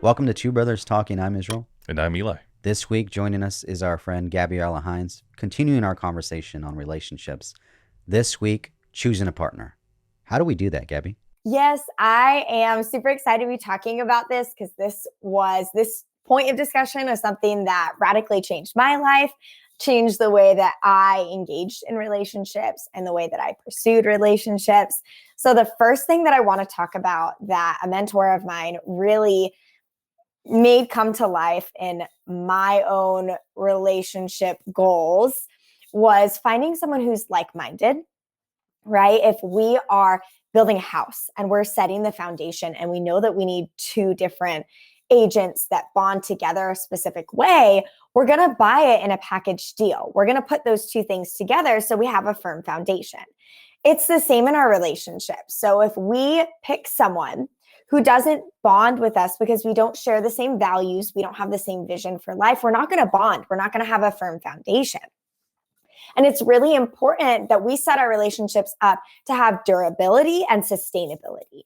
Welcome to Two Brothers Talking. I'm Israel. And I'm Eli. This week, joining us is our friend Gabriella Heinz, continuing our conversation on relationships. This week, choosing a partner. How do we do that, Gabby? Yes, I am super excited to be talking about this because this point of discussion was something that radically changed my life, changed the way that I engaged in relationships and the way that I pursued relationships. So the first thing that I want to talk about that a mentor of mine really made come to life in my own relationship goals was finding someone who's like-minded, right? If we are building a house and we're setting the foundation and we know that we need two different agents that bond together a specific way, we're going to buy it in a package deal. We're going to put those two things together so we have a firm foundation. It's the same in our relationships. So if we pick someone who doesn't bond with us because we don't share the same values, we don't have the same vision for life, we're not going to bond. We're not going to have a firm foundation. And it's really important that we set our relationships up to have durability and sustainability.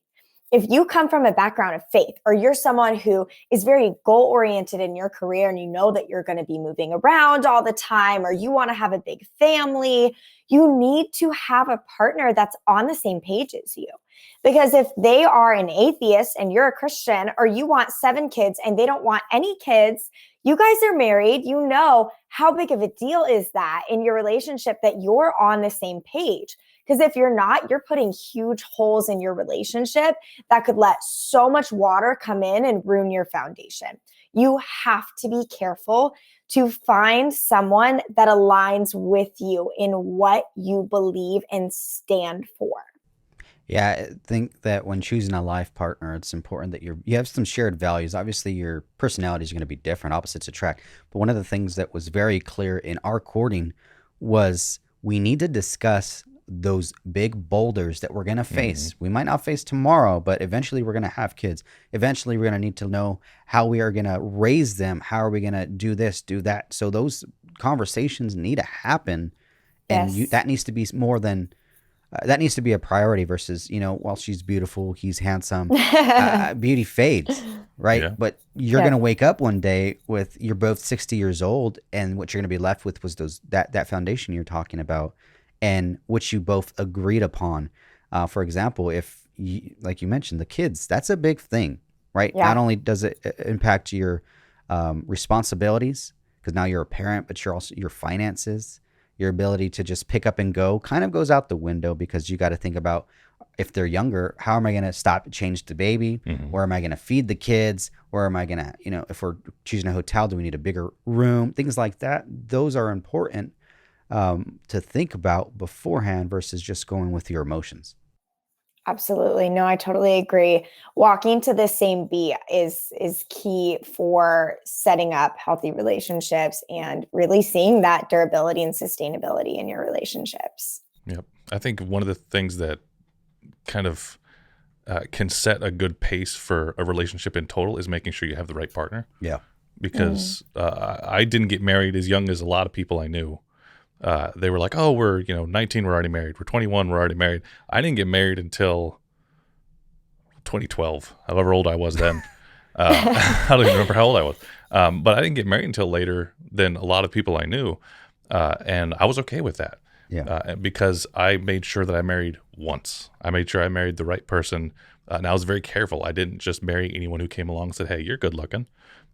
If you come from a background of faith, or you're someone who is very goal-oriented in your career and you know that you're going to be moving around all the time, or you want to have a big family, you need to have a partner that's on the same page as you. Because if they are an atheist and you're a Christian, or you want 7 kids and they don't want any kids, you guys are married, you know how big of a deal is that in your relationship that you're on the same page. Because if you're not, you're putting huge holes in your relationship that could let so much water come in and ruin your foundation. You have to be careful to find someone that aligns with you in what you believe and stand for. Yeah, I think that when choosing a life partner, it's important that you have some shared values. Obviously, your personalities are going to be different, opposites attract. But one of the things that was very clear in our courting was we need to discuss those big boulders that we're going to face. We might not face tomorrow, but eventually we're going to have kids. Eventually we're going to need to know how we are going to raise them. How are we going to do this, do that? So those conversations need to happen. And Yes. that needs to be more than, that needs to be a priority versus, well, she's beautiful, he's handsome. Beauty fades, right? Yeah. But you're Yeah. going to wake up one day with, you're both 60 years old, and what you're going to be left with was that foundation you're talking about, and which you both agreed upon. For example, if you, like you mentioned, the kids, that's a big thing, right? Yeah. Not only does it impact your responsibilities, because now you're a parent, but you're also your finances, your ability to just pick up and go kind of goes out the window, because you got to think about, if they're younger, how am I going to stop and change the baby? Where am I going to feed the kids? Where am I going to, if we're choosing a hotel, do we need a bigger room? Things like that. Those are important to think about beforehand versus just going with your emotions. Absolutely. No, I totally agree. Walking to the same beat is key for setting up healthy relationships and really seeing that durability and sustainability in your relationships. Yep. I think one of the things that kind of can set a good pace for a relationship in total is making sure you have the right partner. Yeah. Because I didn't get married as young as a lot of people I knew. They were like, oh, we're 19, we're already married. We're 21, we're already married. I didn't get married until 2012, however old I was then. I don't even remember how old I was. But I didn't get married until later than a lot of people I knew. And I was okay with that. Yeah. Because I made sure that I married once. I made sure I married the right person. And I was very careful. I didn't just marry anyone who came along and said, hey, you're good looking.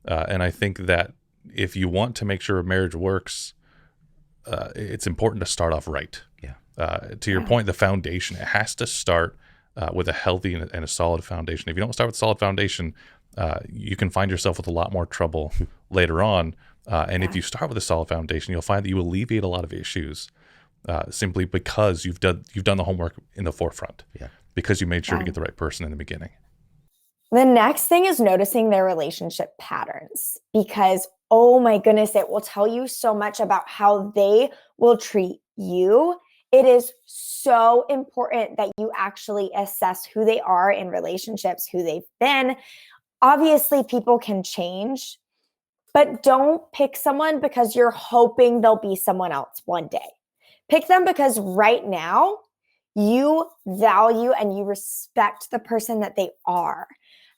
And I think that if you want to make sure a marriage works, it's important to start off right. Yeah. To your point, the foundation, it has to start with a healthy and a solid foundation. If you don't start with a solid foundation, you can find yourself with a lot more trouble later on. And if you start with a solid foundation, you'll find that you alleviate a lot of issues simply because you've done the homework in the forefront. Yeah. Because you made sure to get the right person in the beginning. The next thing is noticing their relationship patterns, because, oh my goodness, it will tell you so much about how they will treat you. It is so important that you actually assess who they are in relationships, who they've been. Obviously, people can change, but don't pick someone because you're hoping they'll be someone else one day. Pick them because right now you value and you respect the person that they are.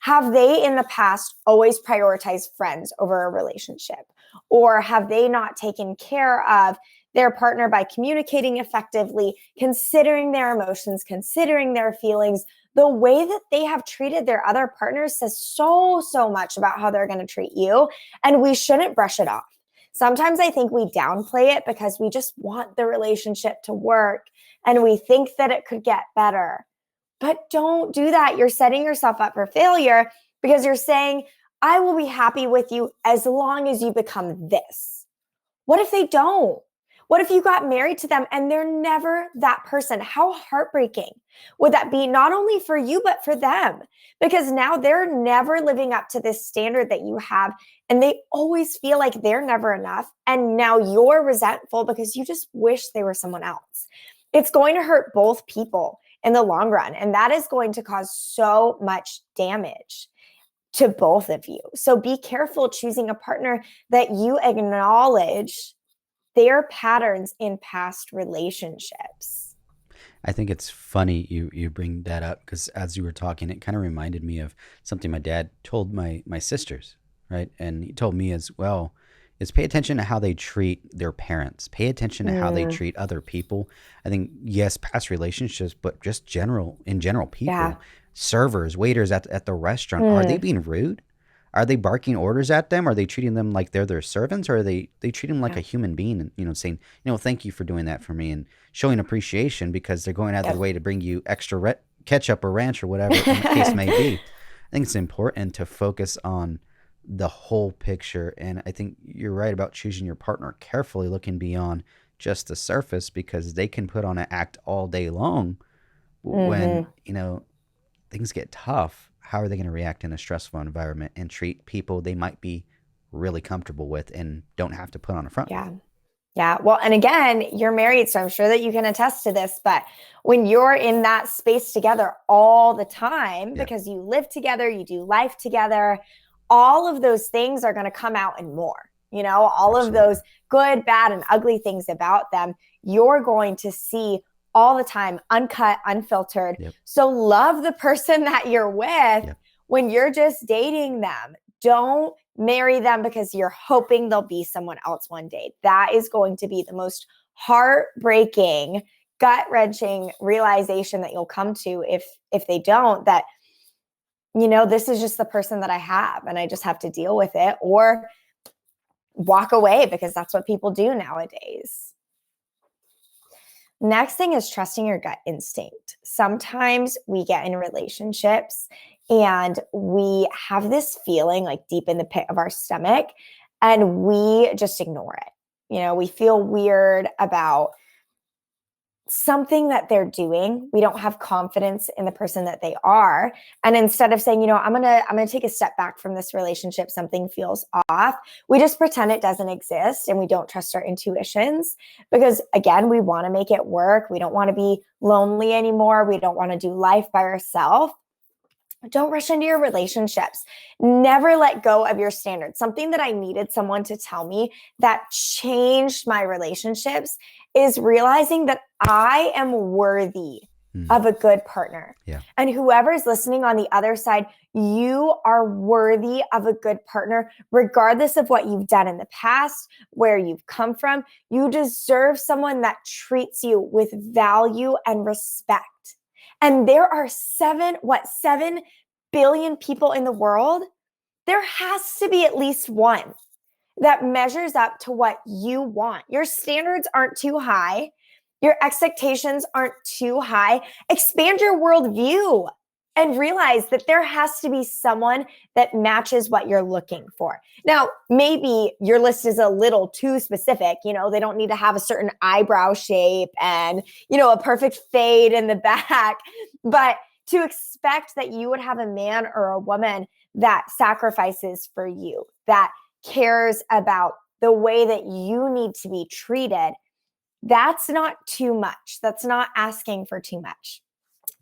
Have they in the past always prioritized friends over a relationship? Or have they not taken care of their partner by communicating effectively, considering their emotions, considering their feelings? The way that they have treated their other partners says so much about how they're going to treat you. And we shouldn't brush it off. Sometimes I think we downplay it because we just want the relationship to work and we think that it could get better. But don't do that. You're setting yourself up for failure because you're saying, I will be happy with you as long as you become this. What if they don't? What if you got married to them and they're never that person? How heartbreaking would that be, not only for you, but for them? Because now they're never living up to this standard that you have, and they always feel like they're never enough. And now you're resentful because you just wish they were someone else. It's going to hurt both people in the long run, and that is going to cause so much damage to both of you. So be careful choosing a partner that you acknowledge their patterns in past relationships. I think it's funny you bring that up because as you were talking, it kind of reminded me of something my dad told my sisters, right? And he told me as well, is pay attention to how they treat their parents. Pay attention to how they treat other people. I think, yes, past relationships, but just in general, people, Yeah. servers, waiters at the restaurant, are they being rude? Are they barking orders at them? Are they treating them like they're their servants? Or are they treat them like Yeah. a human being and, saying, thank you for doing that for me and showing appreciation because they're going out of their Yep. way to bring you extra ketchup or ranch or whatever the case may be. I think it's important to focus on the whole picture. And I think you're right about choosing your partner carefully, looking beyond just the surface because they can put on an act all day long when, things get tough. How are they going to react in a stressful environment and treat people they might be really comfortable with and don't have to put on a front? Yeah. Yeah. Well, and again, you're married, so I'm sure that you can attest to this, but when you're in that space together all the time, Yeah. because you live together, you do life together, all of those things are going to come out and more, all of Absolutely. those good, bad, and ugly things about them, you're going to see all the time, uncut, unfiltered. Yep. So love the person that you're with Yep. when you're just dating them. Don't marry them because you're hoping they'll be someone else one day. That is going to be the most heartbreaking, gut-wrenching realization that you'll come to if they don't, that, this is just the person that I have and I just have to deal with it or walk away because that's what people do nowadays. Next thing is trusting your gut instinct. Sometimes we get in relationships and we have this feeling like deep in the pit of our stomach and we just ignore it. We feel weird about something that they're doing. We don't have confidence in the person that they are. And instead of saying, I'm going to take a step back from this relationship, something feels off, we just pretend it doesn't exist and we don't trust our intuitions because again, we want to make it work. We don't want to be lonely anymore. We don't want to do life by ourselves. Don't rush into your relationships. Never let go of your standards. Something that I needed someone to tell me that changed my relationships is realizing that I am worthy of a good partner. Yeah. And whoever's listening on the other side, you are worthy of a good partner, regardless of what you've done in the past, where you've come from. You deserve someone that treats you with value and respect. And there are 7 billion people in the world. There has to be at least one that measures up to what you want. Your standards aren't too high. Your expectations aren't too high. Expand your worldview and realize that there has to be someone that matches what you're looking for. Now, maybe your list is a little too specific. They don't need to have a certain eyebrow shape and, a perfect fade in the back. But to expect that you would have a man or a woman that sacrifices for you, that cares about the way that you need to be treated, that's not too much. That's not asking for too much.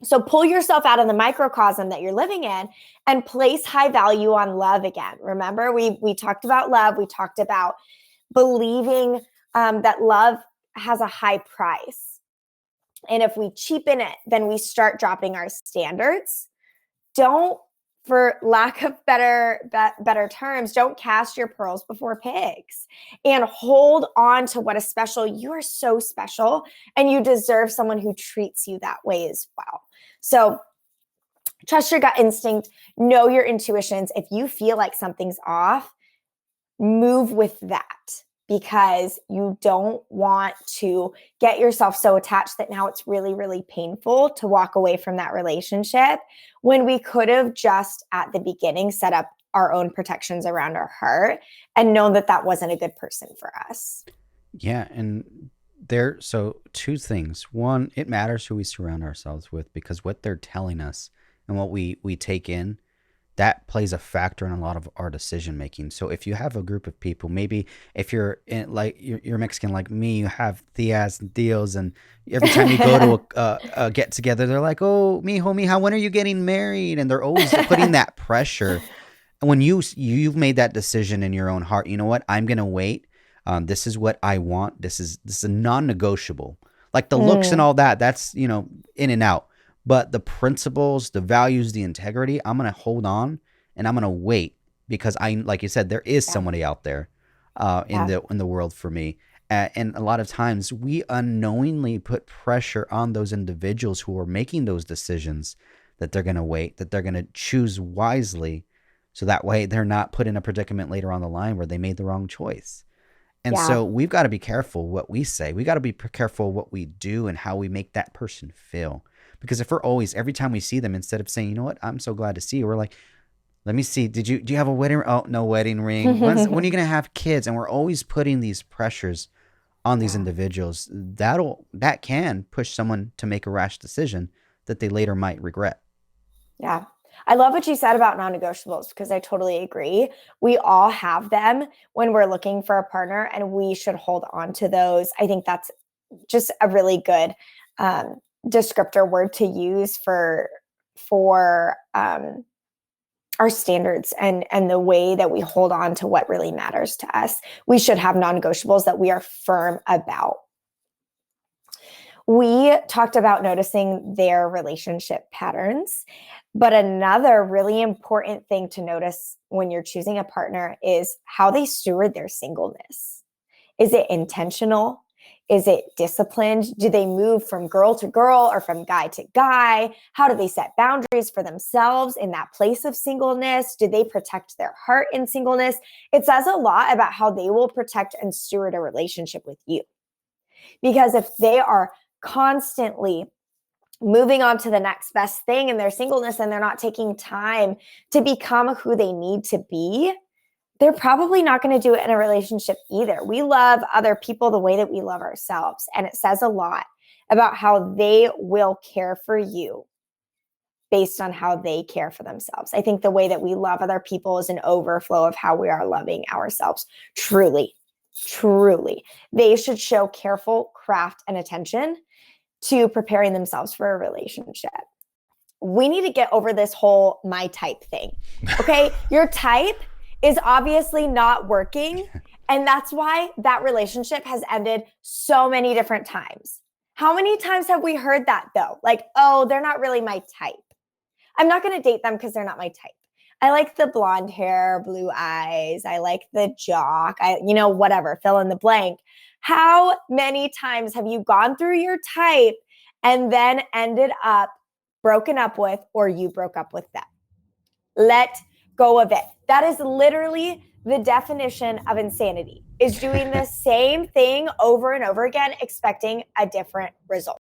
So pull yourself out of the microcosm that you're living in and place high value on love again. Remember, we talked about love. We talked about believing that love has a high price. And if we cheapen it, then we start dropping our standards. Don't for lack of better terms, don't cast your pearls before pigs, and hold on to what is special. You are so special, and you deserve someone who treats you that way as well. So trust your gut instinct, know your intuitions. If you feel like something's off, move with that, because you don't want to get yourself so attached that now it's really, really painful to walk away from that relationship, when we could have just at the beginning set up our own protections around our heart and known that that wasn't a good person for us. Yeah, and so two things. One, it matters who we surround ourselves with, because what they're telling us and what we take in, that plays a factor in a lot of our decision making. So if you have a group of people, maybe if you're in, like you're Mexican like me, you have tias and tios, and every time you go to a get together, they're like, "Oh, mijo, when are you getting married?" And they're always putting that pressure. And when you've made that decision in your own heart, you know what? I'm gonna wait. This is what I want. This is a non-negotiable. Like the looks and all that, that's in and out. But the principles, the values, the integrity, I'm gonna hold on and I'm gonna wait, because like you said, there is somebody out there in the world for me. And a lot of times we unknowingly put pressure on those individuals who are making those decisions, that they're gonna wait, that they're gonna choose wisely, so that way they're not put in a predicament later on the line where they made the wrong choice. And so we've got to be careful what we say. We got to be careful what we do and how we make that person feel. Because if we're always, every time we see them, instead of saying, "You know what, I'm so glad to see you," we're like, "Let me see. Do you have a wedding ring? Oh, no wedding ring. When are you going to have kids?" And we're always putting these pressures on these individuals. That can push someone to make a rash decision that they later might regret. Yeah. I love what you said about non-negotiables, because I totally agree. We all have them when we're looking for a partner, and we should hold on to those. I think that's just a really good descriptor word to use for our standards and the way that we hold on to what really matters to us. We should have non-negotiables that we are firm about. We talked about noticing their relationship patterns, but another really important thing to notice when you're choosing a partner is how they steward their singleness. Is it intentional? Is it disciplined? Do they move from girl to girl or from guy to guy? How do they set boundaries for themselves in that place of singleness? Do they protect their heart in singleness? It says a lot about how they will protect and steward a relationship with you. Because if they are constantly moving on to the next best thing in their singleness, and they're not taking time to become who they need to be, they're probably not going to do it in a relationship either. We love other people the way that we love ourselves. And it says a lot about how they will care for you based on how they care for themselves. I think the way that we love other people is an overflow of how we are loving ourselves. Truly, truly. They should show careful craft and attention to preparing themselves for a relationship. We need to get over this whole my type thing. Okay? Your type is obviously not working. And that's why that relationship has ended so many different times. How many times have we heard that though? Like, "Oh, they're not really my type. I'm not going to date them because they're not my type. I like the blonde hair, blue eyes. I like the jock. Whatever, fill in the blank." How many times have you gone through your type and then ended up broken up with, or you broke up with them? Let go of it. That is literally the definition of insanity, is doing the same thing over and over again, expecting a different result.